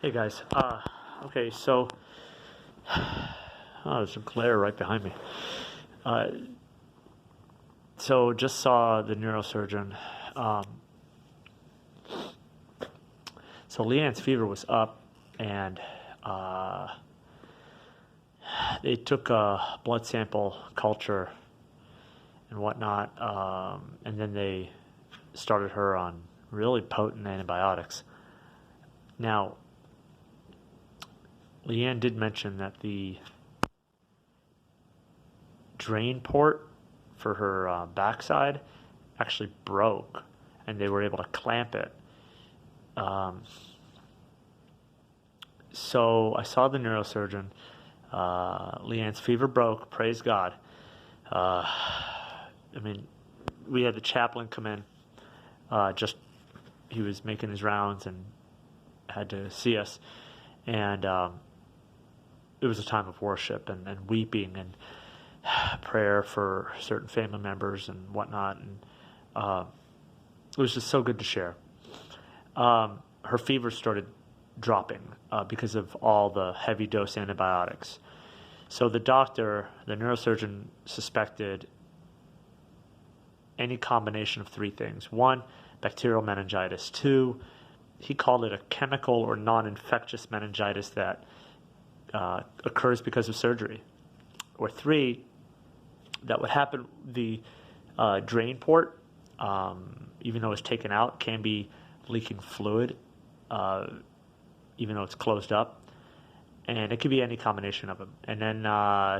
Hey guys. Okay, so there's a glare right behind me. Uh, so just saw the neurosurgeon. Um, so Leanne's fever was up, and uh, they took a blood sample culture and whatnot, and then they started her on really potent antibiotics. Now, Leanne did mention that the drain port for her backside actually broke, and they were able to clamp it. Um, so I saw the neurosurgeon. Leanne's fever broke. Praise God. Uh, I mean, we had the chaplain come in. Just he was making his rounds and had to see us, and it was a time of worship and weeping and prayer for certain family members and whatnot, and it was just so good to share. Her fever started dropping because of all the heavy dose antibiotics. So the neurosurgeon, suspected any combination of three things. One, bacterial meningitis. Two, he called it a chemical or non-infectious meningitis that occurs because of surgery. Or three, that would happen, the drain port, even though it's taken out, can be leaking fluid, even though it's closed up. And it could be any combination of them. And then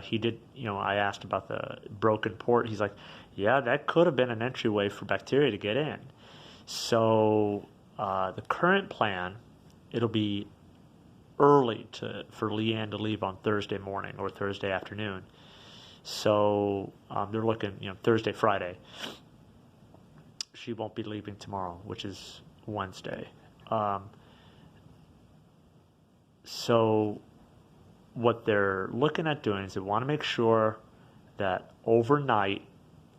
he did, I asked about the broken port. He's like, yeah, that could have been an entryway for bacteria to get in. So the current plan, it'll be early for Leanne to leave on Thursday morning or Thursday afternoon. So they're looking, Thursday, Friday. She won't be leaving tomorrow, which is Wednesday. So what they're looking at doing is they want to make sure that overnight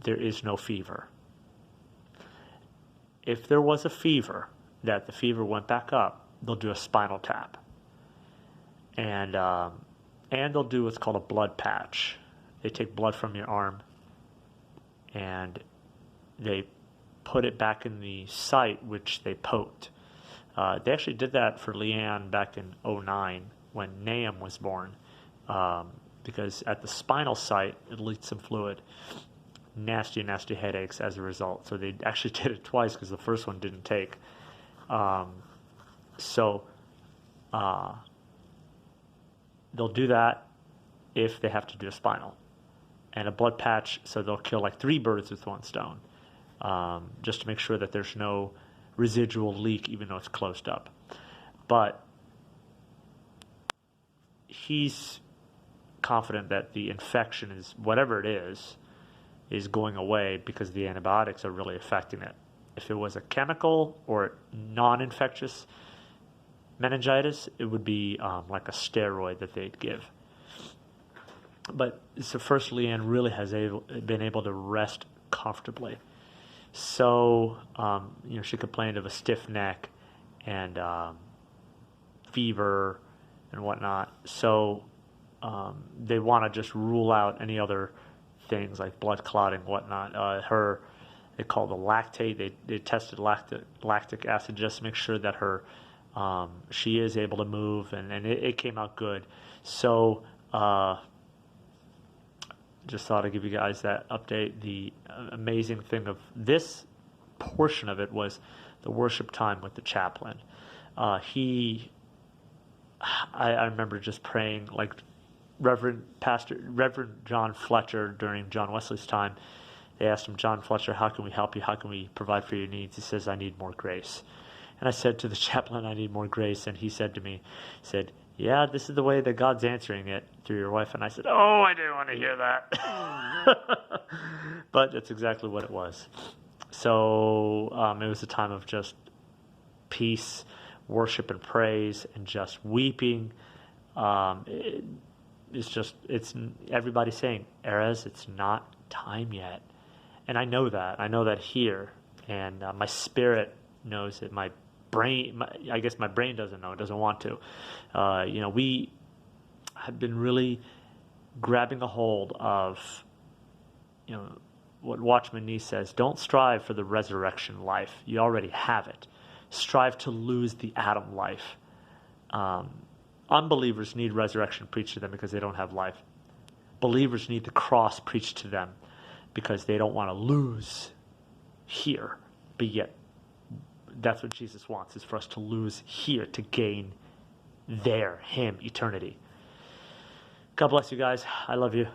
there is no fever. If there was a fever, that the fever went back up, they'll do a spinal tap. And they'll do what's called a blood patch. They take blood from your arm and they put it back in the site which they poked. They actually did that for Leanne back in '09 when Nahum was born, because at the spinal site it leaked some fluid. Nasty headaches as a result. So they actually did it twice because the first one didn't take. So they'll do that if they have to do a spinal. And a blood patch, so they'll kill like 3 birds with 1 stone, just to make sure that there's no residual leak even though it's closed up. But he's confident that the infection is, whatever it is going away because the antibiotics are really affecting it. If it was a chemical or non-infectious meningitis, it would be like a steroid that they'd give. But so first, Leanne really has been able to rest comfortably. So, she complained of a stiff neck and fever and whatnot. So they want to just rule out any other things like blood clotting, whatnot. They call the lactate. They tested lactic acid just to make sure that she is able to move, and it came out good. So just thought I'd give you guys that update. The amazing thing of this portion of it was the worship time with the chaplain. I remember just praying like Reverend John Fletcher during John Wesley's time. They asked him, John Fletcher, how can we help you? How can we provide for your needs? He says, I need more grace. And I said to the chaplain, I need more grace. And he said to me, yeah, this is the way that God's answering it through your wife. And I said, oh, I didn't want to hear that. But that's exactly what it was. So it was a time of just peace, worship and praise, and just weeping. It's everybody saying, Erez, it's not time yet. And I know that. I know that here. And my spirit knows it. My brain, I guess my brain doesn't know, it doesn't want to. We have been really grabbing a hold of, what Watchman Nee says, don't strive for the resurrection life. You already have it. Strive to lose the Adam life. Unbelievers need resurrection preached to them because they don't have life. Believers need the cross preached to them because they don't want to lose here. But yet, that's what Jesus wants, is for us to lose here to gain there, him, eternity. God bless you guys. I love you.